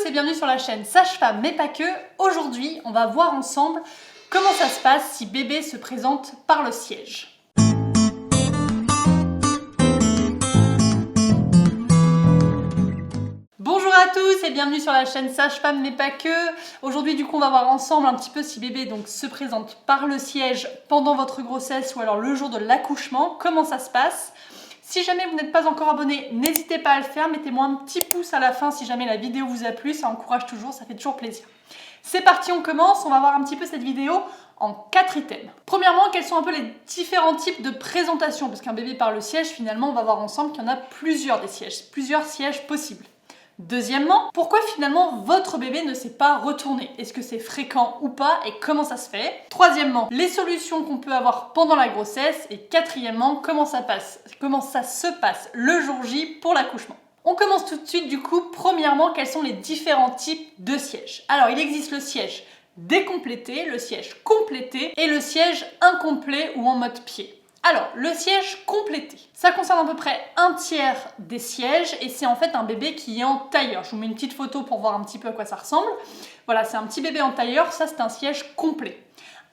et bienvenue sur la chaîne Sage-Femme mais pas que. Aujourd'hui, on va voir ensemble comment ça se passe si bébé se présente par le siège. Bonjour à tous et bienvenue sur la chaîne Sage-Femme mais pas que. Aujourd'hui du coup on va voir ensemble un petit peu si bébé donc se présente par le siège pendant votre grossesse ou alors le jour de l'accouchement, comment ça se passe. Si jamais vous n'êtes pas encore abonné, n'hésitez pas à le faire, mettez-moi un petit pouce à la fin si jamais la vidéo vous a plu, ça encourage toujours, ça fait toujours plaisir. C'est parti, on commence, on va voir un petit peu cette vidéo en 4 items. Premièrement, quels sont un peu les différents types de présentation, parce qu'un bébé par le siège, finalement, on va voir ensemble qu'il y en a plusieurs sièges possibles. Deuxièmement, pourquoi finalement votre bébé ne s'est pas retourné? Est-ce que c'est fréquent ou pas et comment ça se fait? Troisièmement, les solutions qu'on peut avoir pendant la grossesse. Et quatrièmement, comment ça se passe le jour J pour l'accouchement. On commence tout de suite du coup. Premièrement, quels sont les différents types de sièges? Alors, il existe le siège décomplété, le siège complété et le siège incomplet ou en mode pied. Alors, le siège complété, ça concerne à peu près un tiers des sièges et c'est en fait un bébé qui est en tailleur. Je vous mets une petite photo pour voir un petit peu à quoi ça ressemble. Voilà, c'est un petit bébé en tailleur, ça c'est un siège complet.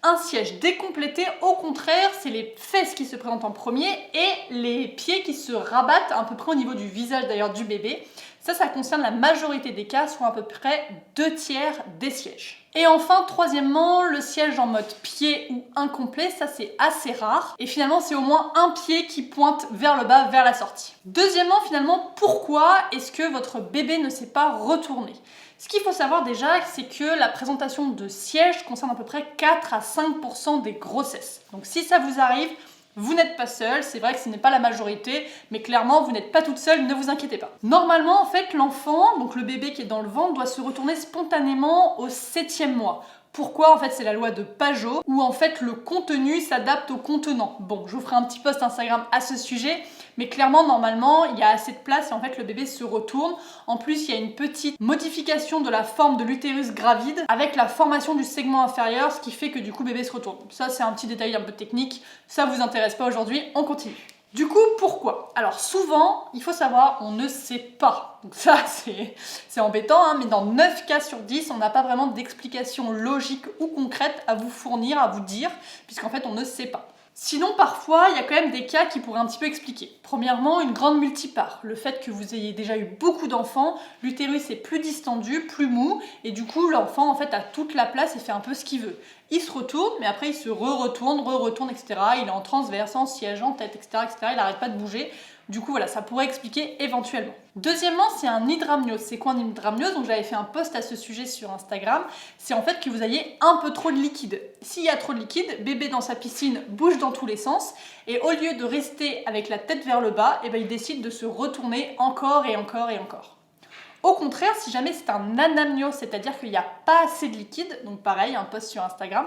Un siège décomplété, au contraire, c'est les fesses qui se présentent en premier et les pieds qui se rabattent à peu près au niveau du visage d'ailleurs du bébé. Ça concerne la majorité des cas, soit à peu près 2 tiers des sièges. Et enfin, troisièmement, le siège en mode pied ou incomplet, ça c'est assez rare. Et finalement, c'est au moins un pied qui pointe vers le bas, vers la sortie. Deuxièmement, finalement, pourquoi est-ce que votre bébé ne s'est pas retourné? Ce qu'il faut savoir déjà, c'est que la présentation de siège concerne à peu près 4 à 5% des grossesses. Donc si ça vous arrive, vous n'êtes pas seul, c'est vrai que ce n'est pas la majorité, mais clairement, vous n'êtes pas toute seule, ne vous inquiétez pas. Normalement, en fait, l'enfant, donc le bébé qui est dans le ventre, doit se retourner spontanément au 7e mois. Pourquoi? En fait, c'est la loi de Pageot, où en fait, le contenu s'adapte au contenant. Bon, je vous ferai un petit post Instagram à ce sujet, mais clairement, normalement, il y a assez de place et en fait, le bébé se retourne. En plus, il y a une petite modification de la forme de l'utérus gravide avec la formation du segment inférieur, ce qui fait que du coup, bébé se retourne. Ça, c'est un petit détail un peu technique. Ça vous intéresse pas aujourd'hui, on continue. Du coup, pourquoi? Alors souvent, il faut savoir, on ne sait pas. Donc ça, c'est embêtant, hein, mais dans 9 cas sur 10, on n'a pas vraiment d'explication logique ou concrète à vous fournir, à vous dire, puisqu'en fait, on ne sait pas. Sinon, parfois, il y a quand même des cas qui pourraient un petit peu expliquer. Premièrement, une grande multipart. Le fait que vous ayez déjà eu beaucoup d'enfants, l'utérus est plus distendu, plus mou, et du coup, l'enfant, en fait, a toute la place et fait un peu ce qu'il veut. Il se retourne, mais après, il se re-retourne, etc. Il est en transverse, en siège, en tête, etc., etc. Il n'arrête pas de bouger. Du coup, voilà, ça pourrait expliquer éventuellement. Deuxièmement, c'est un hydramnios. C'est quoi un hydramnios? Donc, j'avais fait un post à ce sujet sur Instagram. C'est en fait que vous ayez un peu trop de liquide. S'il y a trop de liquide, bébé dans sa piscine bouge dans tous les sens. Et au lieu de rester avec la tête vers le bas, il décide de se retourner encore et encore et encore. Au contraire, si jamais c'est un anamnios, c'est-à-dire qu'il n'y a pas assez de liquide, donc pareil, un post sur Instagram,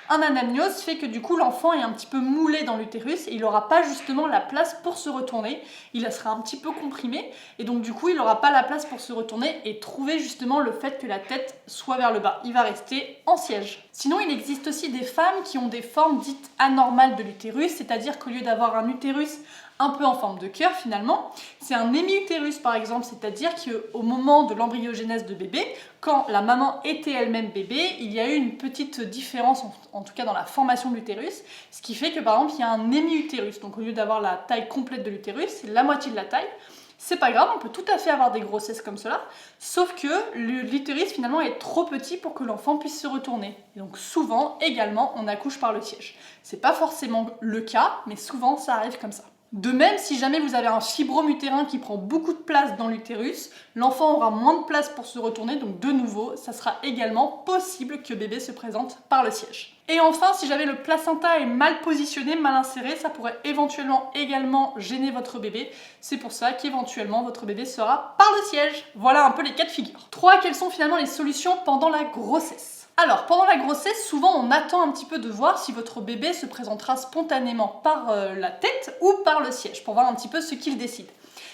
un anamnios fait que du coup l'enfant est un petit peu moulé dans l'utérus et il n'aura pas justement la place pour se retourner, il sera un petit peu comprimé et donc du coup il n'aura pas la place pour se retourner et trouver justement le fait que la tête soit vers le bas, il va rester en siège. Sinon il existe aussi des femmes qui ont des formes dites anormales de l'utérus, c'est-à-dire qu'au lieu d'avoir un utérus un peu en forme de cœur finalement, c'est un hémiutérus par exemple, c'est-à-dire qu'au moment de l'embryogénèse de bébé, quand la maman était elle-même bébé, il y a eu une petite différence, en tout cas dans la formation de l'utérus, ce qui fait que par exemple il y a un hémiutérus, donc au lieu d'avoir la taille complète de l'utérus, c'est la moitié de la taille. C'est pas grave, on peut tout à fait avoir des grossesses comme cela, sauf que l'utérus finalement est trop petit pour que l'enfant puisse se retourner. Et donc souvent également on accouche par le siège. C'est pas forcément le cas, mais souvent ça arrive comme ça. De même, si jamais vous avez un fibrome utérin qui prend beaucoup de place dans l'utérus, l'enfant aura moins de place pour se retourner, donc de nouveau, ça sera également possible que bébé se présente par le siège. Et enfin, si jamais le placenta est mal positionné, mal inséré, ça pourrait éventuellement également gêner votre bébé. C'est pour ça qu'éventuellement votre bébé sera par le siège. Voilà un peu les cas de figure. 3. Quelles sont finalement les solutions pendant la grossesse? Alors, pendant la grossesse, souvent on attend un petit peu de voir si votre bébé se présentera spontanément par la tête ou par le siège, pour voir un petit peu ce qu'il décide.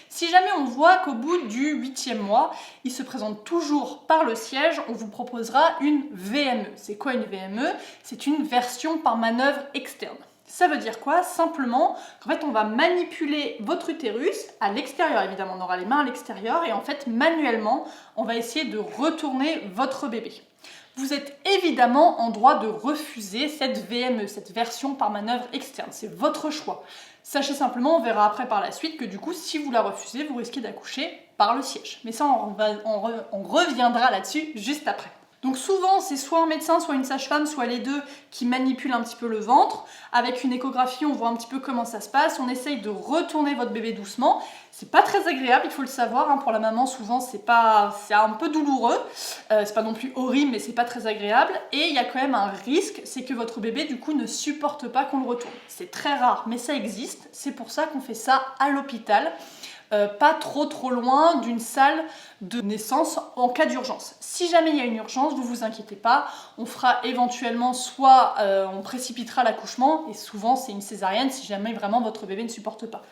Si jamais on voit qu'au bout du 8e mois, il se présente toujours par le siège, on vous proposera une VME. C'est quoi une VME? C'est une version par manœuvre externe. Ça veut dire quoi? Simplement qu'en fait on va manipuler votre utérus à l'extérieur, évidemment on aura les mains à l'extérieur et en fait manuellement on va essayer de retourner votre bébé. Vous êtes évidemment en droit de refuser cette VME, cette version par manœuvre externe, c'est votre choix. Sachez simplement, on verra après par la suite, que du coup si vous la refusez, vous risquez d'accoucher par le siège. Mais ça on reviendra là-dessus juste après. Donc souvent, c'est soit un médecin, soit une sage-femme, soit les deux qui manipulent un petit peu le ventre. Avec une échographie, on voit un petit peu comment ça se passe. On essaye de retourner votre bébé doucement. C'est pas très agréable, il faut le savoir. Hein. Pour la maman, souvent, c'est un peu douloureux. C'est pas non plus horrible, mais c'est pas très agréable. Et il y a quand même un risque, c'est que votre bébé, du coup, ne supporte pas qu'on le retourne. C'est très rare, mais ça existe. C'est pour ça qu'on fait ça à l'hôpital. Pas trop loin d'une salle de naissance en cas d'urgence. Si jamais il y a une urgence, vous inquiétez pas, on fera éventuellement soit on précipitera l'accouchement, et souvent c'est une césarienne si jamais vraiment votre bébé ne supporte pas.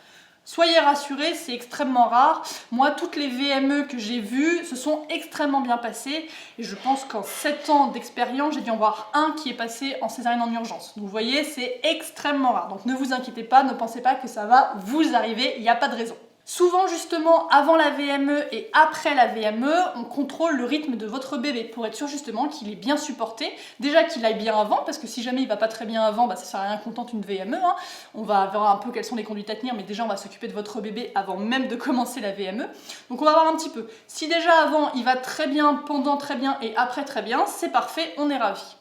Soyez rassurés, c'est extrêmement rare. Moi, toutes les VME que j'ai vues se sont extrêmement bien passées. Et je pense qu'en 7 ans d'expérience, j'ai dû en voir un qui est passé en césarienne en urgence. Donc vous voyez, c'est extrêmement rare. Donc ne vous inquiétez pas, ne pensez pas que ça va vous arriver, il n'y a pas de raison. Souvent justement, avant la VME et après la VME, on contrôle le rythme de votre bébé pour être sûr justement qu'il est bien supporté. Déjà qu'il aille bien avant, parce que si jamais il va pas très bien avant, ça sert à rien qu'on tente une VME. Hein. On va voir un peu quelles sont les conduites à tenir, mais déjà on va s'occuper de votre bébé avant même de commencer la VME. Donc on va voir un petit peu. Si déjà avant il va très bien, pendant très bien et après très bien, c'est parfait, on est ravis.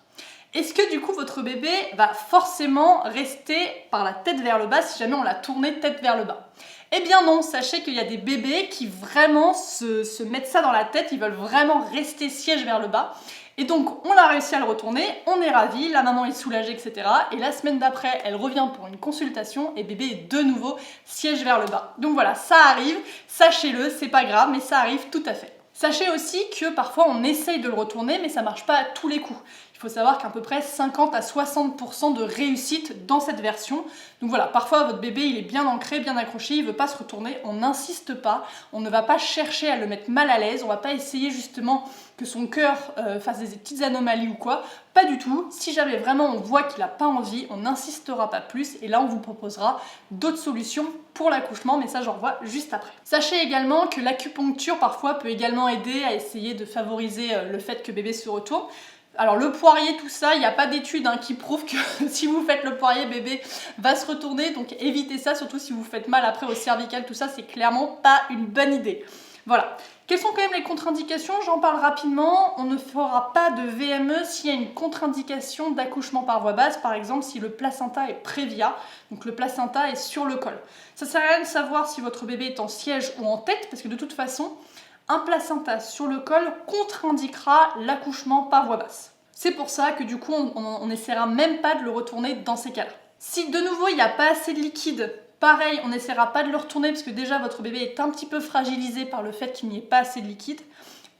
Est-ce que du coup votre bébé va forcément rester par la tête vers le bas si jamais on l'a tourné tête vers le bas? Eh bien non, sachez qu'il y a des bébés qui vraiment se mettent ça dans la tête, ils veulent vraiment rester siège vers le bas. Et donc on a réussi à le retourner, on est ravis, la maman est soulagée, etc. Et la semaine d'après, elle revient pour une consultation et bébé est de nouveau siège vers le bas. Donc voilà, ça arrive, sachez-le, c'est pas grave, mais ça arrive tout à fait. Sachez aussi que parfois on essaye de le retourner, mais ça marche pas à tous les coups. Il faut savoir qu'à peu près 50 à 60% de réussite dans cette version. Donc voilà, parfois votre bébé il est bien ancré, bien accroché, il veut pas se retourner, on n'insiste pas, on ne va pas chercher à le mettre mal à l'aise, on va pas essayer justement que son cœur fasse des petites anomalies ou quoi, pas du tout. Si jamais vraiment on voit qu'il n'a pas envie, on n'insistera pas plus et là on vous proposera d'autres solutions pour l'accouchement, mais ça j'en revois juste après. Sachez également que l'acupuncture parfois peut également aider à essayer de favoriser le fait que bébé se retourne. Alors le poirier, tout ça, il n'y a pas d'études qui prouvent que si vous faites le poirier, bébé va se retourner, donc évitez ça, surtout si vous faites mal après au cervical, tout ça, c'est clairement pas une bonne idée. Voilà. Quelles sont quand même les contre-indications? J'en parle rapidement. On ne fera pas de VME s'il y a une contre-indication d'accouchement par voie basse, par exemple si le placenta est prévia, donc le placenta est sur le col. Ça sert à rien de savoir si votre bébé est en siège ou en tête, parce que de toute façon, un placenta sur le col contre-indiquera l'accouchement par voie basse. C'est pour ça que du coup, on n'essaiera même pas de le retourner dans ces cas-là. Si de nouveau, il n'y a pas assez de liquide, pareil, on n'essaiera pas de le retourner parce que déjà, votre bébé est un petit peu fragilisé par le fait qu'il n'y ait pas assez de liquide.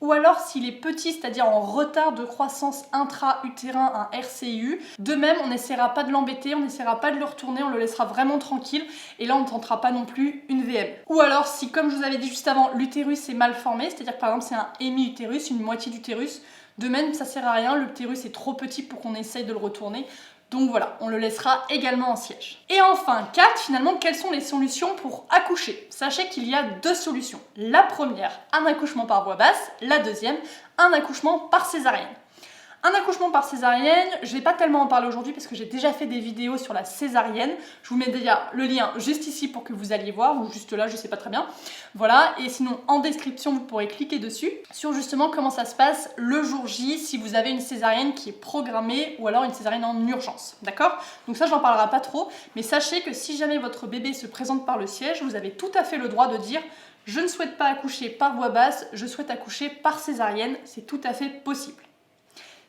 Ou alors s'il est petit, c'est-à-dire en retard de croissance intra-utérin, un RCU, de même on n'essaiera pas de l'embêter, on n'essaiera pas de le retourner, on le laissera vraiment tranquille et là on ne tentera pas non plus une VM. Ou alors si, comme je vous avais dit juste avant, l'utérus est mal formé, c'est-à-dire que par exemple c'est un hémi-utérus, une moitié d'utérus, de même ça sert à rien, l'utérus est trop petit pour qu'on essaye de le retourner. Donc voilà, on le laissera également en siège. Et enfin, 4, finalement, quelles sont les solutions pour accoucher? Sachez qu'il y a 2 solutions. La première, un accouchement par voie basse. La deuxième, un accouchement par césarienne. Un accouchement par césarienne, je ne vais pas tellement en parler aujourd'hui parce que j'ai déjà fait des vidéos sur la césarienne. Je vous mets déjà le lien juste ici pour que vous alliez voir, ou juste là, je ne sais pas très bien. Voilà, et sinon en description, vous pourrez cliquer dessus sur justement comment ça se passe le jour J si vous avez une césarienne qui est programmée ou alors une césarienne en urgence. D'accord? Donc ça, j'en parlerai pas trop, mais sachez que si jamais votre bébé se présente par le siège, vous avez tout à fait le droit de dire « Je ne souhaite pas accoucher par voie basse, je souhaite accoucher par césarienne ». C'est tout à fait possible.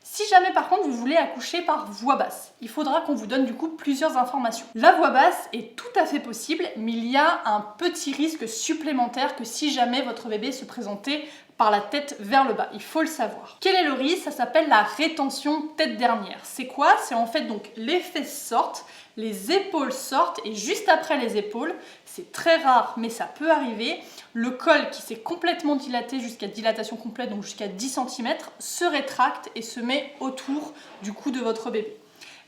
Si jamais par contre vous voulez accoucher par voie basse, il faudra qu'on vous donne du coup plusieurs informations. La voie basse est tout à fait possible, mais il y a un petit risque supplémentaire que si jamais votre bébé se présentait par la tête vers le bas, il faut le savoir. Quel est le risque? Ça s'appelle la rétention tête dernière. C'est quoi? C'est en fait donc les fesses sortent, les épaules sortent et juste après les épaules, c'est très rare mais ça peut arriver, le col qui s'est complètement dilaté jusqu'à dilatation complète, donc jusqu'à 10 cm, se rétracte et se met autour du cou de votre bébé.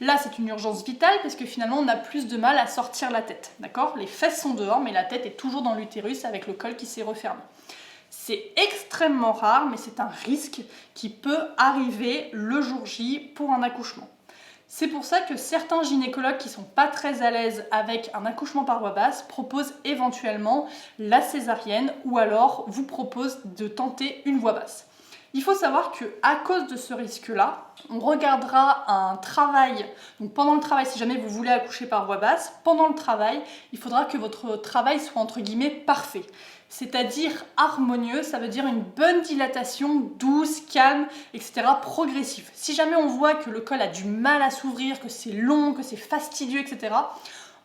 Là, c'est une urgence vitale parce que finalement, on a plus de mal à sortir la tête, d'accord? Les fesses sont dehors, mais la tête est toujours dans l'utérus avec le col qui s'est refermé. C'est extrêmement rare, mais c'est un risque qui peut arriver le jour J pour un accouchement. C'est pour ça que certains gynécologues qui ne sont pas très à l'aise avec un accouchement par voie basse proposent éventuellement la césarienne ou alors vous proposent de tenter une voie basse. Il faut savoir qu'à cause de ce risque-là, on regardera un travail. Donc pendant le travail, si jamais vous voulez accoucher par voie basse, pendant le travail, il faudra que votre travail soit entre guillemets parfait. C'est-à-dire harmonieux, ça veut dire une bonne dilatation, douce, calme, etc., progressive. Si jamais on voit que le col a du mal à s'ouvrir, que c'est long, que c'est fastidieux, etc.,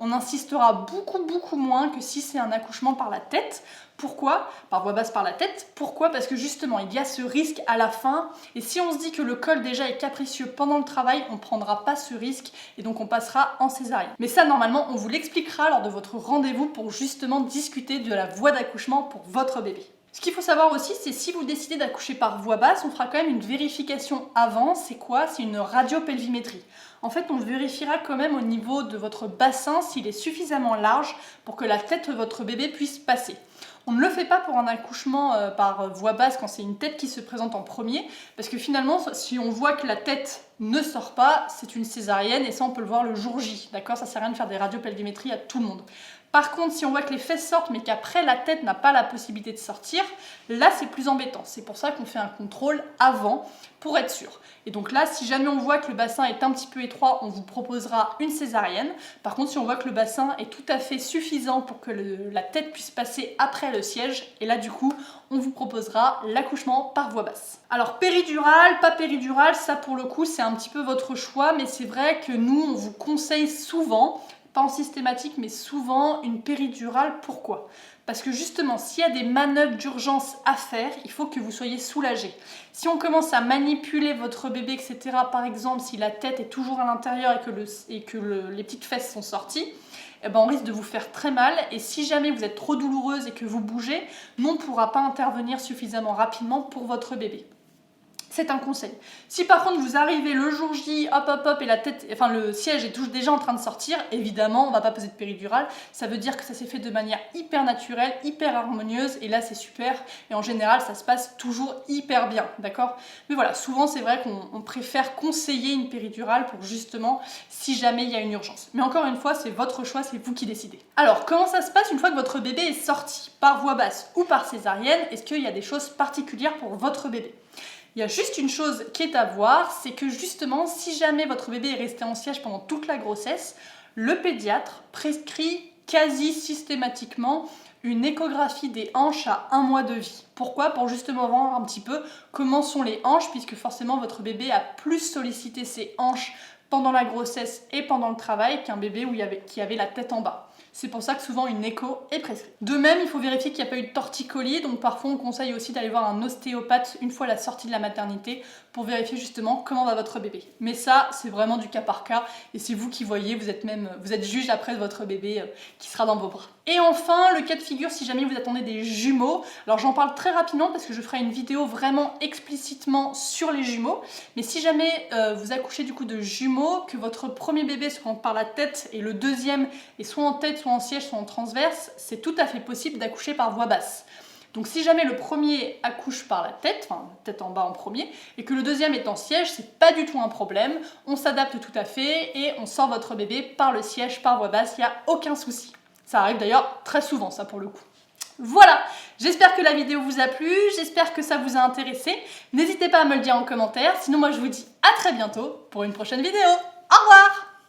on insistera beaucoup moins que si c'est un accouchement par la tête. Pourquoi? Par voie basse par la tête. Pourquoi? Parce que justement, il y a ce risque à la fin. Et si on se dit que le col déjà est capricieux pendant le travail, on ne prendra pas ce risque et donc on passera en césarienne. Mais ça, normalement, on vous l'expliquera lors de votre rendez-vous pour justement discuter de la voie d'accouchement pour votre bébé. Ce qu'il faut savoir aussi, c'est si vous décidez d'accoucher par voie basse, on fera quand même une vérification avant. C'est quoi? C'est une radiopelvimétrie. En fait, on vérifiera quand même au niveau de votre bassin s'il est suffisamment large pour que la tête de votre bébé puisse passer. On ne le fait pas pour un accouchement par voie basse quand c'est une tête qui se présente en premier, parce que finalement, si on voit que la tête ne sort pas, c'est une césarienne et ça, on peut le voir le jour J. D'accord? Ça sert à rien de faire des radiopelvimétries à tout le monde. Par contre, si on voit que les fesses sortent mais qu'après la tête n'a pas la possibilité de sortir, là c'est plus embêtant. C'est pour ça qu'on fait un contrôle avant pour être sûr. Et donc là, si jamais on voit que le bassin est un petit peu étroit, on vous proposera une césarienne. Par contre, si on voit que le bassin est tout à fait suffisant pour que la tête puisse passer après le siège, et là du coup, on vous proposera l'accouchement par voie basse. Alors péridurale, pas péridurale, ça pour le coup c'est un petit peu votre choix, mais c'est vrai que nous on vous conseille souvent, pas en systématique, mais souvent une péridurale. Pourquoi? Parce que justement, s'il y a des manœuvres d'urgence à faire, il faut que vous soyez soulagé. Si on commence à manipuler votre bébé, etc., par exemple, si la tête est toujours à l'intérieur et que les petites fesses sont sorties, eh ben on risque de vous faire très mal. Et si jamais vous êtes trop douloureuse et que vous bougez, nous, on ne pourra pas intervenir suffisamment rapidement pour votre bébé. C'est un conseil. Si par contre vous arrivez le jour J, hop, et la tête, enfin le siège est déjà en train de sortir, évidemment, on ne va pas poser de péridurale. Ça veut dire que ça s'est fait de manière hyper naturelle, hyper harmonieuse, et là c'est super. Et en général, ça se passe toujours hyper bien, d'accord? Mais voilà, souvent c'est vrai qu'on préfère conseiller une péridurale pour justement si jamais il y a une urgence. Mais encore une fois, c'est votre choix, c'est vous qui décidez. Alors, comment ça se passe une fois que votre bébé est sorti? Par voie basse ou par césarienne? Est-ce qu'il y a des choses particulières pour votre bébé? Il y a juste une chose qui est à voir, c'est que justement, si jamais votre bébé est resté en siège pendant toute la grossesse, le pédiatre prescrit quasi systématiquement une échographie des hanches à 1 mois de vie. Pourquoi? Pour justement voir un petit peu comment sont les hanches, puisque forcément votre bébé a plus sollicité ses hanches pendant la grossesse et pendant le travail qu'un bébé qui avait la tête en bas. C'est pour ça que souvent une écho est prescrite. De même, il faut vérifier qu'il n'y a pas eu de torticolis, donc parfois on conseille aussi d'aller voir un ostéopathe une fois la sortie de la maternité pour vérifier justement comment va votre bébé. Mais ça, c'est vraiment du cas par cas et c'est vous qui voyez, vous êtes juge après de votre bébé qui sera dans vos bras. Et enfin, le cas de figure si jamais vous attendez des jumeaux. Alors j'en parle très rapidement parce que je ferai une vidéo vraiment explicitement sur les jumeaux. Mais si jamais vous accouchez du coup de jumeaux, que votre premier bébé soit par la tête et le deuxième est soit en tête, soit en siège, soit en transverse, c'est tout à fait possible d'accoucher par voie basse. Donc si jamais le premier accouche par la tête, enfin tête en bas en premier, et que le deuxième est en siège, c'est pas du tout un problème, on s'adapte tout à fait et on sort votre bébé par le siège, par voie basse, il n'y a aucun souci. Ça arrive d'ailleurs très souvent ça pour le coup. Voilà, j'espère que la vidéo vous a plu, j'espère que ça vous a intéressé. N'hésitez pas à me le dire en commentaire, sinon moi je vous dis à très bientôt pour une prochaine vidéo. Au revoir!